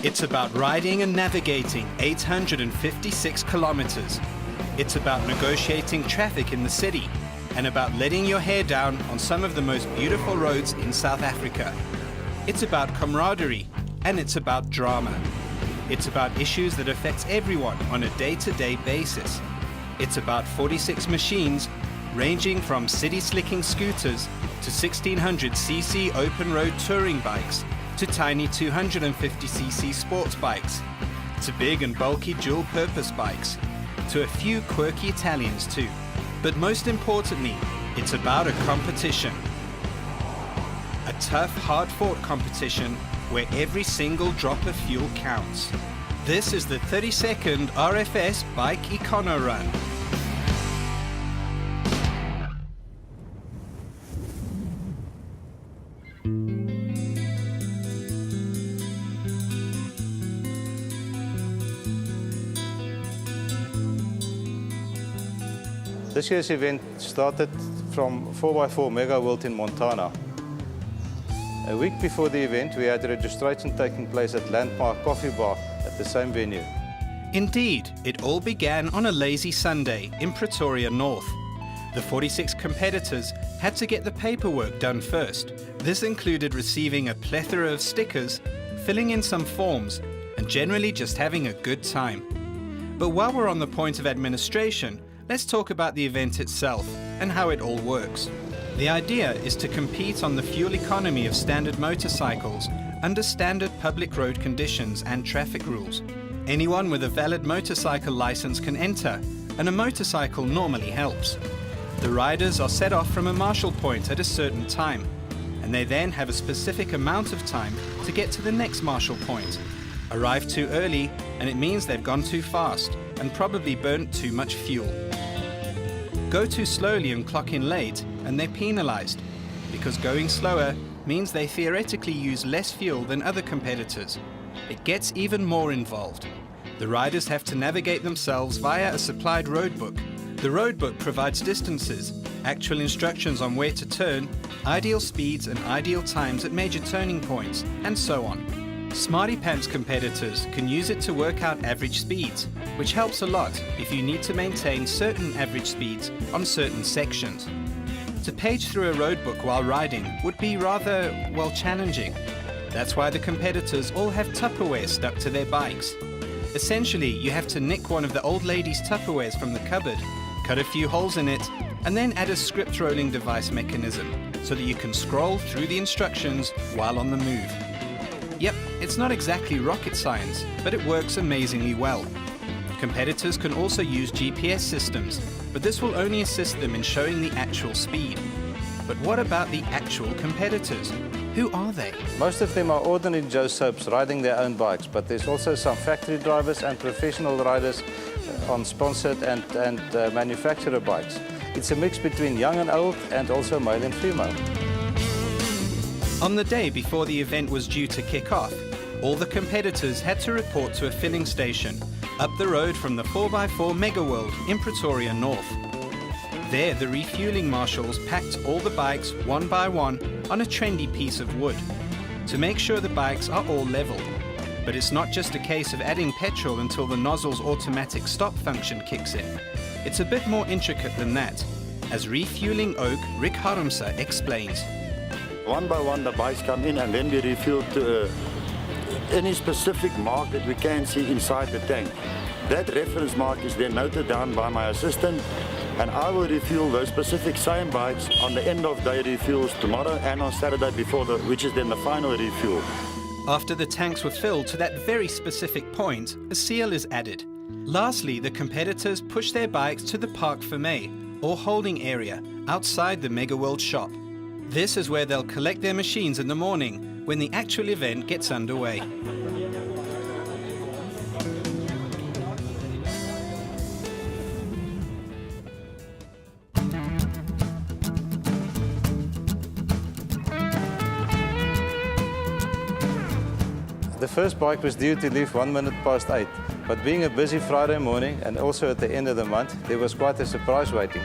It's about riding and navigating 856 kilometers. It's about negotiating traffic in the city and about letting your hair down on some of the most beautiful roads in South Africa. It's about camaraderie and it's about drama. It's about issues that affect everyone on a day-to-day basis. It's about 46 machines ranging from city-slicking scooters to 1600cc open-road touring bikes to tiny 250cc sports bikes, to big and bulky dual-purpose bikes, to a few quirky Italians too. But most importantly, it's about a competition. A tough, hard-fought competition where every single drop of fuel counts. This is the 32nd RFS Bike Econorun. This year's event started from 4x4 Mega World in Montana. A week before the event, we had registration taking place at Landmark Coffee Bar at the same venue. Indeed, it all began on a lazy Sunday in Pretoria North. The 46 competitors had to get the paperwork done first. This included receiving a plethora of stickers, filling in some forms, and generally just having a good time. But while we're on the point of administration, let's talk about the event itself and how it all works. The idea is to compete on the fuel economy of standard motorcycles under standard public road conditions and traffic rules. Anyone with a valid motorcycle license can enter, and a motorcycle normally helps. The riders are set off from a marshal point at a certain time, and they then have a specific amount of time to get to the next marshal point. Arrive too early, and it means they've gone too fast and probably burnt too much fuel. Go too slowly and clock in late, and they're penalized, because going slower means they theoretically use less fuel than other competitors. It gets even more involved. The riders have to navigate themselves via a supplied roadbook. The roadbook provides distances, actual instructions on where to turn, ideal speeds and ideal times at major turning points, and so on. Smarty Pants competitors can use it to work out average speeds, which helps a lot if you need to maintain certain average speeds on certain sections. To page through a roadbook while riding would be rather, well, challenging. That's why the competitors all have Tupperware stuck to their bikes. Essentially, you have to nick one of the old lady's Tupperwares from the cupboard, cut a few holes in it, and then add a script rolling device mechanism so that you can scroll through the instructions while on the move. Yep, it's not exactly rocket science, but it works amazingly well. Competitors can also use GPS systems, but this will only assist them in showing the actual speed. But what about the actual competitors? Who are they? Most of them are ordinary Joe Soaps riding their own bikes, but there's also some factory drivers and professional riders on sponsored and manufacturer bikes. It's a mix between young and old, and also male and female. On the day before the event was due to kick off, all the competitors had to report to a filling station up the road from the 4x4 Mega World in Pretoria North. There, the refueling marshals packed all the bikes one by one on a trendy piece of wood to make sure the bikes are all level. But it's not just a case of adding petrol until the nozzle's automatic stop function kicks in. It's a bit more intricate than that, as refueling oak Rick Harumsa explains. One by one the bikes come in and then we refuel to any specific mark that we can see inside the tank. That reference mark is then noted down by my assistant, and I will refuel those specific same bikes on the end of day refuels tomorrow and on Saturday before which is then the final refuel. After the tanks were filled to that very specific point, a seal is added. Lastly, the competitors push their bikes to the Park Fermé, or holding area, outside the Mega World shop. This is where they'll collect their machines in the morning when the actual event gets underway. The first bike was due to leave 1 minute past 8, but being a busy Friday morning and also at the end of the month, there was quite a surprise waiting.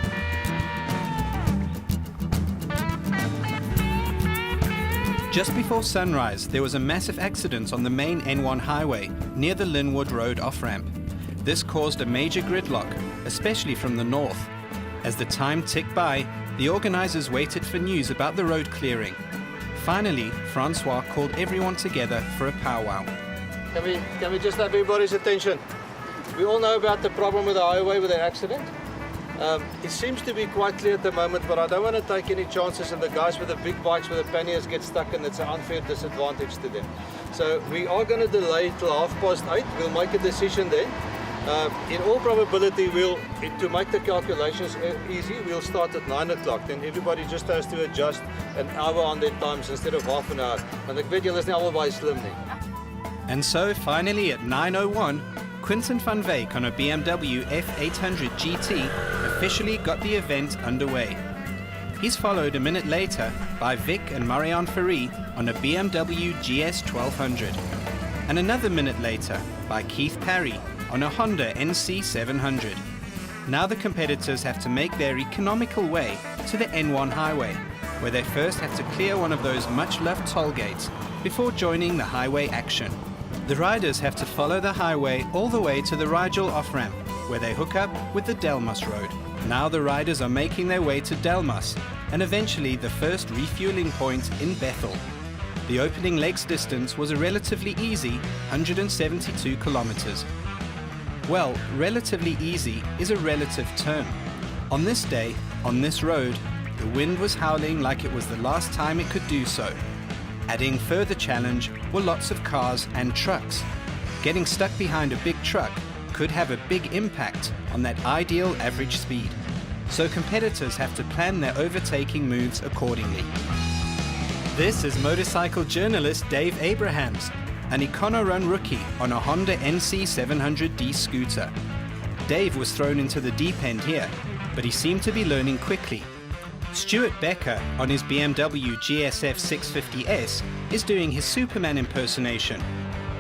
Just before sunrise, there was a massive accident on the main N1 highway near the Linwood Road off-ramp. This caused a major gridlock, especially from the north. As the time ticked by, the organizers waited for news about the road clearing. Finally, Francois called everyone together for a powwow. Can we just have everybody's attention? We all know about the problem with the highway with the accident. It seems to be quite clear at the moment, but I don't want to take any chances and the guys with the big bikes with the panniers get stuck and it's an unfair disadvantage to them. So we are going to delay till 8:30. We'll make a decision then. In all probability, to make the calculations easy, we'll start at 9 o'clock. Then everybody just has to adjust an hour on their times instead of half an hour. Want ek weet julle is nie almal baie slim nie. And so finally at 9:01, Quinton van Wyk on a BMW F800 GT officially got the event underway. He's followed a minute later by Vic and Marianne Ferry on a BMW GS 1200. And another minute later by Keith Parry on a Honda NC 700. Now the competitors have to make their economical way to the N1 highway, where they first have to clear one of those much-loved toll gates before joining the highway action. The riders have to follow the highway all the way to the Rigel off-ramp, where they hook up with the Delmas Road. Now the riders are making their way to Delmas, and eventually the first refueling point in Bethel. The opening legs distance was a relatively easy 172 kilometers. Well, relatively easy is a relative term. On this day, on this road, the wind was howling like it was the last time it could do so. Adding further challenge were lots of cars and trucks. Getting stuck behind a big truck could have a big impact on that ideal average speed. So competitors have to plan their overtaking moves accordingly. This is motorcycle journalist Dave Abrahams, an Econorun rookie on a Honda NC 700D scooter. Dave was thrown into the deep end here, but he seemed to be learning quickly. Stuart Becker on his BMW GSF 650S is doing his Superman impersonation.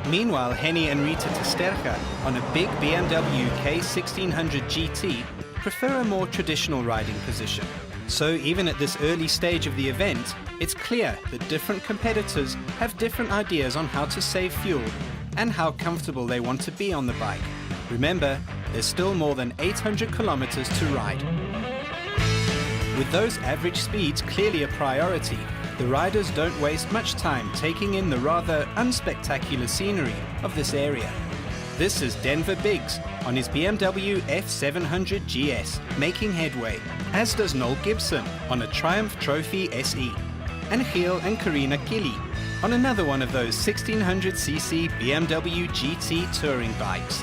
Meanwhile, Henny and Rita Testerka on a big BMW K1600 GT prefer a more traditional riding position. So even at this early stage of the event, it's clear that different competitors have different ideas on how to save fuel and how comfortable they want to be on the bike. Remember, there's still more than 800 kilometers to ride. With those average speeds clearly a priority, the riders don't waste much time taking in the rather unspectacular scenery of this area. This is Denver Biggs on his BMW F700 GS making headway, as does Noel Gibson on a Triumph Trophy SE, and Giel and Karina Kili on another one of those 1600cc BMW GT touring bikes.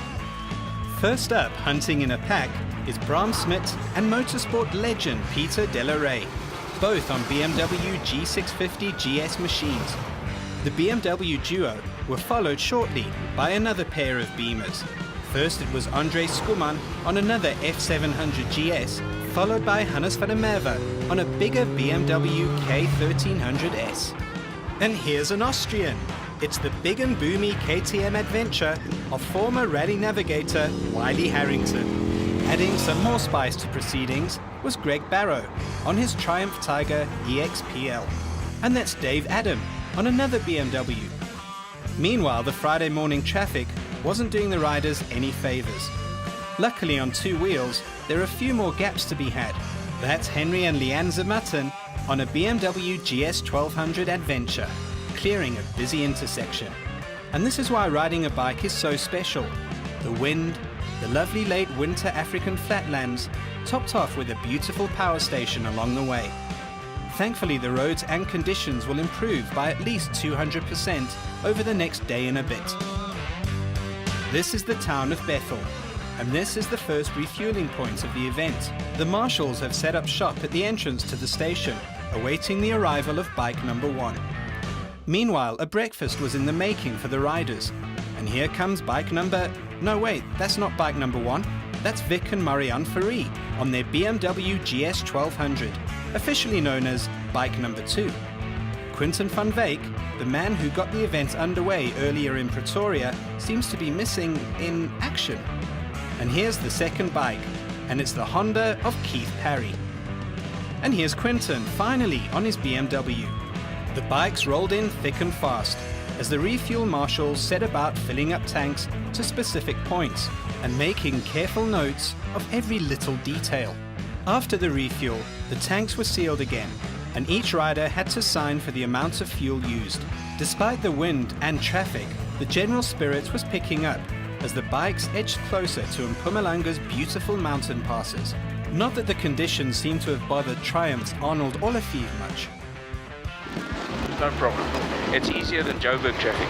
First up, hunting in a pack, is Bram Smit and motorsport legend Peter Delaray, both on BMW G650 GS machines. The BMW duo were followed shortly by another pair of Beamers. First it was André Skuman on another F700 GS, followed by Hannes van der Merwe on a bigger BMW K1300S. And here's an Austrian. It's the big and boomy KTM adventure of former rally navigator Wiley Harrington. Adding some more spice to proceedings was Greg Barrow on his Triumph Tiger EXPL. And that's Dave Adam on another BMW. Meanwhile, the Friday morning traffic wasn't doing the riders any favors. Luckily on two wheels, there are a few more gaps to be had. That's Henry and Leanne Zermatten on a BMW GS 1200 Adventure, clearing a busy intersection. And this is why riding a bike is so special. The wind, the lovely late winter African flatlands, topped off with a beautiful power station along the way. Thankfully, the roads and conditions will improve by at least 200% over the next day and a bit. This is the town of Bethel, and this is the first refueling point of the event. The marshals have set up shop at the entrance to the station, awaiting the arrival of bike number 1. Meanwhile, a breakfast was in the making for the riders. And here comes bike number... No, wait, that's not bike number 1. That's Vic and Marianne Ferry on their BMW GS 1200, officially known as bike number 2. Quinton van Wyk, the man who got the event underway earlier in Pretoria, seems to be missing in action. And here's the second bike, and it's the Honda of Keith Parry. And here's Quinton, finally, on his BMW. The bikes rolled in thick and fast as the refuel marshals set about filling up tanks to specific points and making careful notes of every little detail. After the refuel, the tanks were sealed again, and each rider had to sign for the amount of fuel used. Despite the wind and traffic, the general spirit was picking up as the bikes edged closer to Mpumalanga's beautiful mountain passes. Not that the conditions seemed to have bothered Triumph's Arnold Olivier much. No problem. It's easier than Joburg traffic.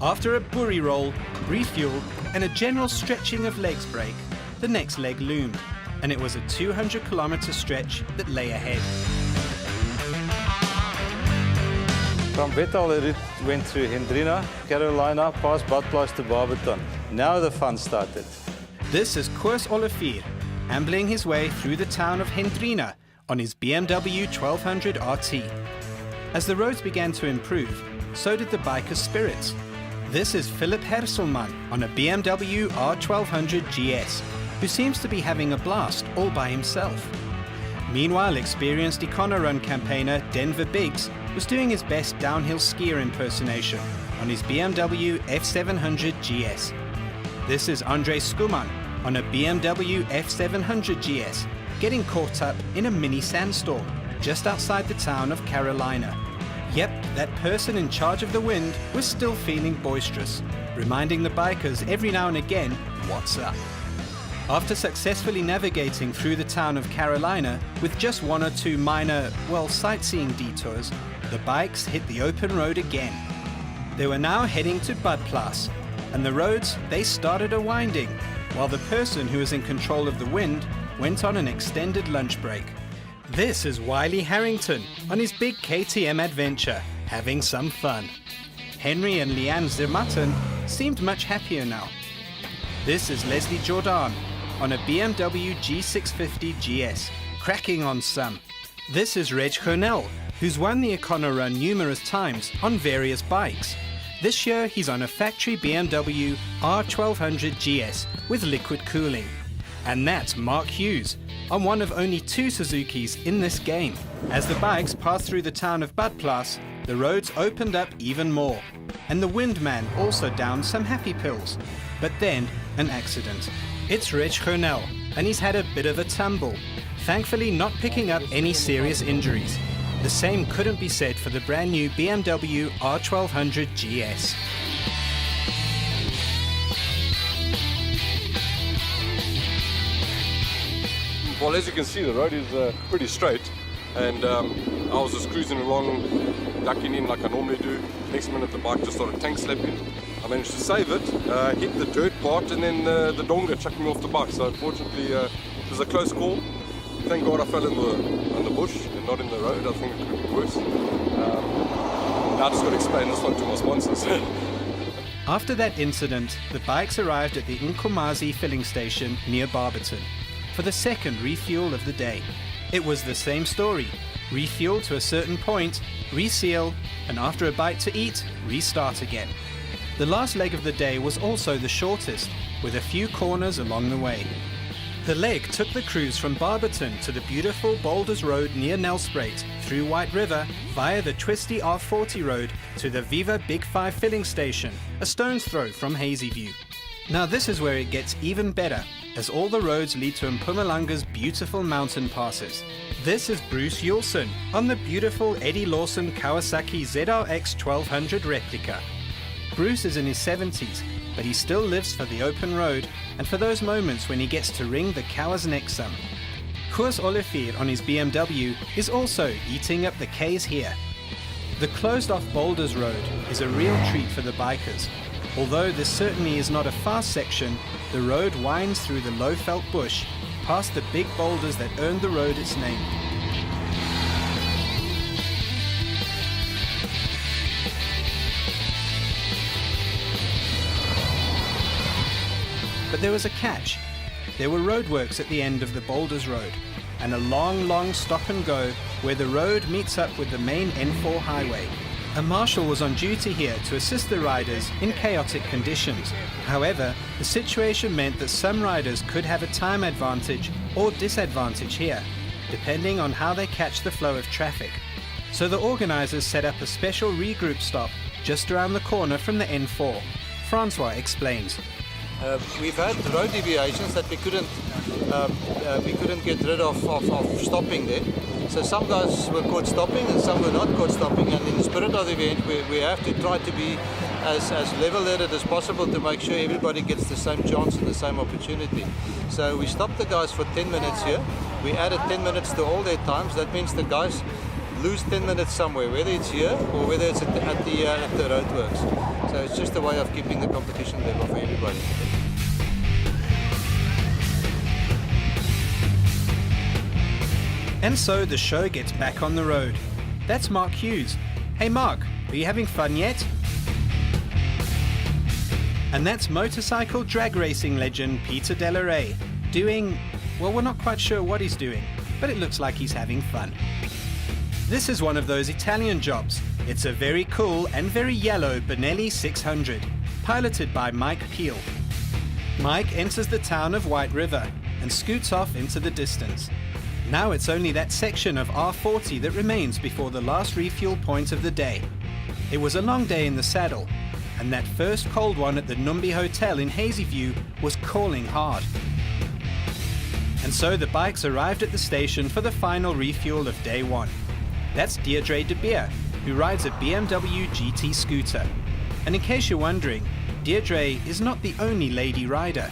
After a buoy roll, refuel, and a general stretching of legs break, the next leg loomed, and it was a 200-kilometer stretch that lay ahead. From Wethal, the route went through Hendrina, Carolina, past Badplaas to Barberton. Now the fun started. This is Koos Olivier, ambling his way through the town of Hendrina on his BMW 1200 RT. As the roads began to improve, so did the biker's spirits. This is Philip Herselman on a BMW R1200 GS, who seems to be having a blast all by himself. Meanwhile, experienced Econorun campaigner Denver Biggs was doing his best downhill skier impersonation on his BMW F700 GS. This is Andrei Skuman on a BMW F700 GS, getting caught up in a mini sandstorm just outside the town of Carolina. Yep, that person in charge of the wind was still feeling boisterous, reminding the bikers every now and again what's up. After successfully navigating through the town of Carolina with just one or two minor, sightseeing detours, the bikes hit the open road again. They were now heading to Badplaas, and the roads, they started a winding, while the person who was in control of the wind went on an extended lunch break. This is Wiley Harrington on his big KTM adventure, having some fun. Henry and Leanne Zermatten seemed much happier now. This is Leslie Jordan on a BMW G650 GS, cracking on some. This is Reg Hernell, who's won the Econorun numerous times on various bikes. This year he's on a factory BMW R1200 GS with liquid cooling. And that's Mark Hughes on one of only two Suzukis in this game. As the bikes passed through the town of Badplaas, the roads opened up even more, and the Windman also downed some happy pills. But then, an accident. It's Reg Hernell, and he's had a bit of a tumble, thankfully not picking up any serious injuries. The same couldn't be said for the brand new BMW R1200 GS. Well, as you can see, the road is pretty straight, and I was just cruising along, ducking in like I normally do. Next minute the bike just started tank slapping. I managed to save it, hit the dirt part, and then the donga chucked me off the bike. So unfortunately it was a close call. Thank God I fell in the bush and not in the road. I think it could have been worse. Now I just got to explain this one to my sponsors. After that incident, the bikes arrived at the Nkomazi filling station near Barberton for the second refuel of the day. It was the same story. Refuel to a certain point, reseal, and after a bite to eat, restart again. The last leg of the day was also the shortest, with a few corners along the way. The leg took the cruise from Barberton to the beautiful Boulders Road near Nelspruit, through White River, via the twisty R40 road to the Viva Big 5 filling station, a stone's throw from Hazyview. Now this is where it gets even better, as all the roads lead to Mpumalanga's beautiful mountain passes. This is Bruce Yulson on the beautiful Eddie Lawson Kawasaki ZRX 1200 replica. Bruce is in his 70s, but he still lives for the open road and for those moments when he gets to wring the cow's neck some. Koos Olivier on his BMW is also eating up the K's here. The closed-off Boulders Road is a real treat for the bikers. Although this certainly is not a fast section, the road winds through the low-felt bush, past the big boulders that earned the road its name. But there was a catch. There were roadworks at the end of the Boulders Road, and a long stop and go where the road meets up with the main N4 highway. A marshal was on duty here to assist the riders in chaotic conditions. However, the situation meant that some riders could have a time advantage or disadvantage here, depending on how they catch the flow of traffic. So the organisers set up a special regroup stop just around the corner from the N4. Francois explains. We've had road deviations that we couldn't get rid of stopping there. So some guys were caught stopping and some were not caught stopping, and in the spirit of the event we have to try to be as level-headed as possible to make sure everybody gets the same chance and the same opportunity. So we stopped the guys for 10 minutes here. We added 10 minutes to all their times. That means the guys lose 10 minutes somewhere, whether it's here or whether it's at the roadworks. So it's just a way of keeping the competition level for everybody. And so the show gets back on the road. That's Mark Hughes. Hey Mark, are you having fun yet? And that's motorcycle drag racing legend Peter Delaray doing, well, we're not quite sure what he's doing, but it looks like he's having fun. This is one of those Italian jobs. It's a very cool and very yellow Benelli 600, piloted by Mike Peel. Mike enters the town of White River and scoots off into the distance. Now it's only that section of R40 that remains before the last refuel point of the day. It was a long day in the saddle, and that first cold one at the Numbi Hotel in Hazyview was calling hard. And so the bikes arrived at the station for the final refuel of day one. That's Deirdre de Beer, who rides a BMW GT scooter. And in case you're wondering, Deirdre is not the only lady rider.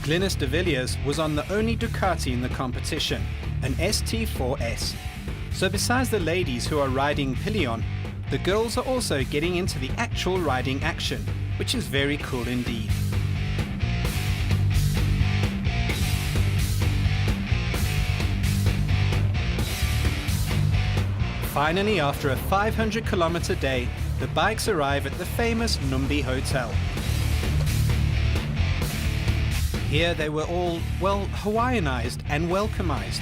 Glynis de Villiers was on the only Ducati in the competition, an ST4S. So besides the ladies who are riding pillion, the girls are also getting into the actual riding action, which is very cool indeed. Finally, after a 500-kilometer day, the bikes arrive at the famous Numbi Hotel. Here they were all, well, Hawaiianized and welcomized.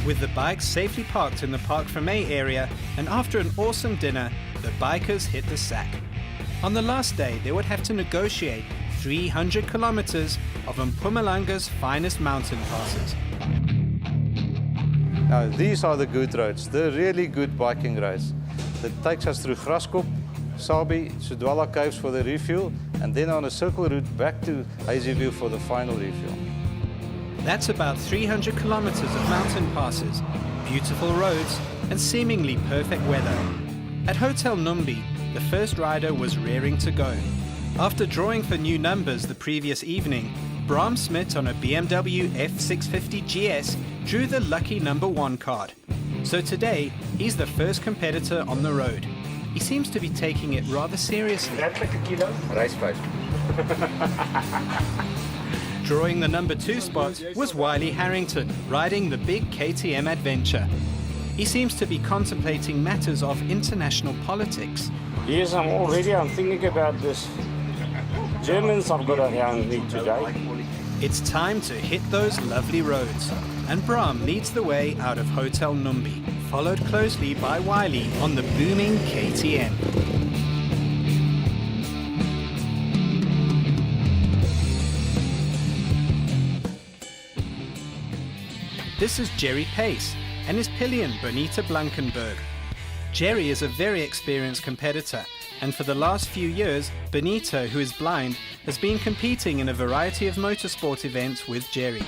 With the bikes safely parked in the Park Fermé area, and after an awesome dinner, the bikers hit the sack. On the last day, they would have to negotiate 300 kilometers of Mpumalanga's finest mountain passes. Now these are the good roads, the really good biking roads. That takes us through Graskop, Sabi, Sudwala Caves for the refuel, and then on a circle route back to Hazyview for the final refuel. That's about 300 kilometers of mountain passes, beautiful roads, and seemingly perfect weather. At Hotel Numbi, the first rider was raring to go. After drawing for new numbers the previous evening, Bram Smit on a BMW F650 GS drew the lucky number 1 card. So today, he's the first competitor on the road. He seems to be taking it rather seriously. Drawing the number 2 spot was Wiley Harrington, riding the big KTM Adventure. He seems to be contemplating matters of international politics. Yes, I'm thinking about this. Germans have got around me today. It's time to hit those lovely roads, and Bram leads the way out of Hotel Numbi, followed closely by Wiley on the booming KTM. This is Jerry Pace and his pillion Bonita Blankenberg. Jerry is a very experienced competitor, and for the last few years, Bonita, who is blind, has been competing in a variety of motorsport events with Jerry.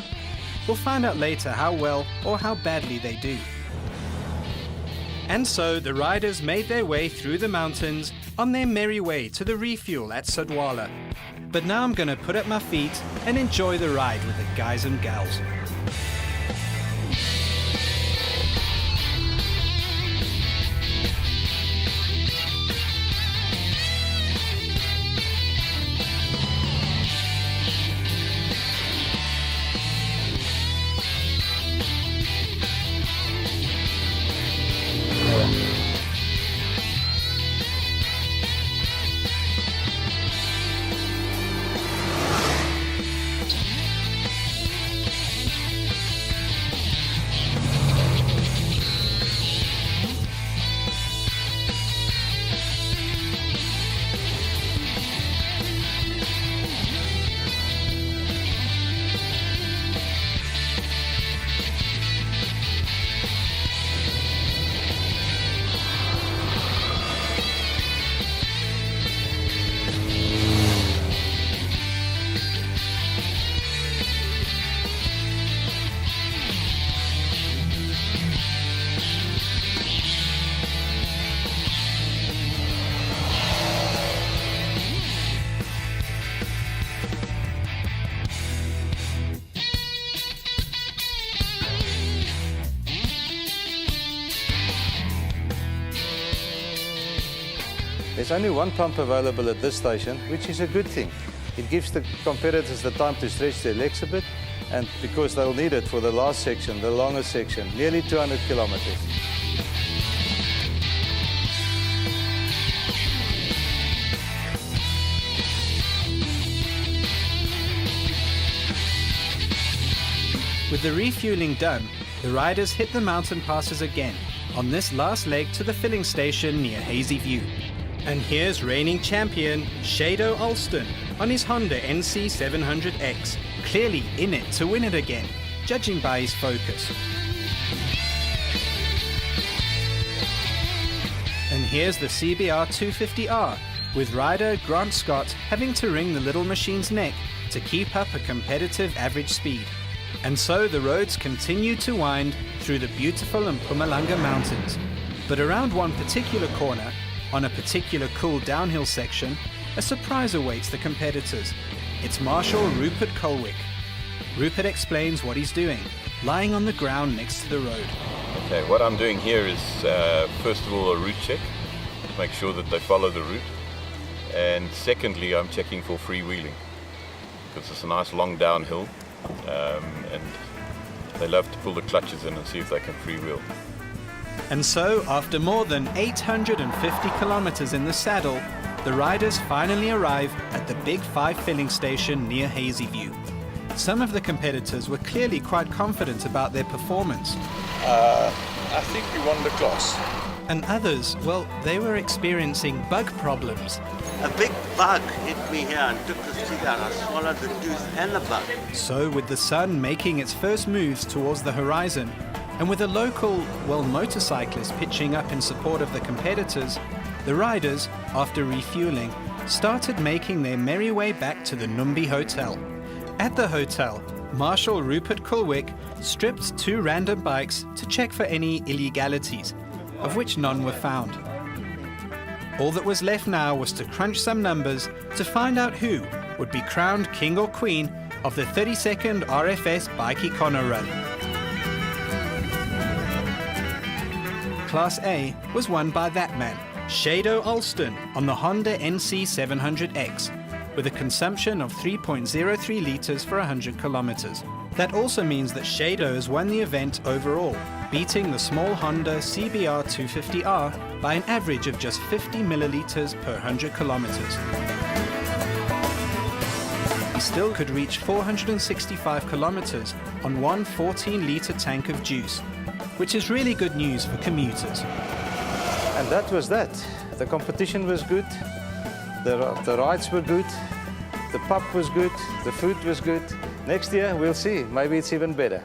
We'll find out later how well or how badly they do. And so the riders made their way through the mountains on their merry way to the refuel at Sudwala. But now I'm going to put up my feet and enjoy the ride with the guys and gals. There's only one pump available at this station, which is a good thing. It gives the competitors the time to stretch their legs a bit, and because they'll need it for the last section, the longest section, nearly 200 kilometers. With the refueling done, the riders hit the mountain passes again on this last leg to the filling station near Hazy View. And here's reigning champion Shado Alston on his Honda NC 700X, clearly in it to win it again, judging by his focus. And here's the CBR 250R, with rider Grant Scott having to wring the little machine's neck to keep up a competitive average speed. And so the roads continue to wind through the beautiful Mpumalanga Mountains. But around one particular corner, on a particular cool downhill section, a surprise awaits the competitors. It's Marshal Rupert Colwick. Rupert explains what he's doing, lying on the ground next to the road. Okay, what I'm doing here is first of all a route check, make sure that they follow the route. And secondly, I'm checking for freewheeling, because it's a nice long downhill. And they love to pull the clutches in and see if they can freewheel. And so, after more than 850 kilometers in the saddle, the riders finally arrive at the Big 5 filling station near Hazy View. Some of the competitors were clearly quite confident about their performance. I think we won the class. And others, well, they were experiencing bug problems. A big bug hit me here and took the teeth out. I swallowed the tooth and the bug. So with the sun making its first moves towards the horizon, and with a local, well, motorcyclist pitching up in support of the competitors, the riders, after refueling, started making their merry way back to the Numbi Hotel. At the hotel, Marshal Rupert Colwick stripped 2 random bikes to check for any illegalities, of which none were found. All that was left now was to crunch some numbers to find out who would be crowned king or queen of the 32nd RFS Bike Econorun. Class A was won by that man, Shado Alston, on the Honda NC 700X, with a consumption of 3.03 litres for 100 kilometres. That also means that Shado has won the event overall, beating the small Honda CBR 250R by an average of just 50 millilitres per 100 kilometres. He still could reach 465 kilometres on one 14-litre tank of juice, which is really good news for commuters. And that was that. The competition was good, the rides were good, the pub was good, the food was good. Next year, we'll see. Maybe it's even better.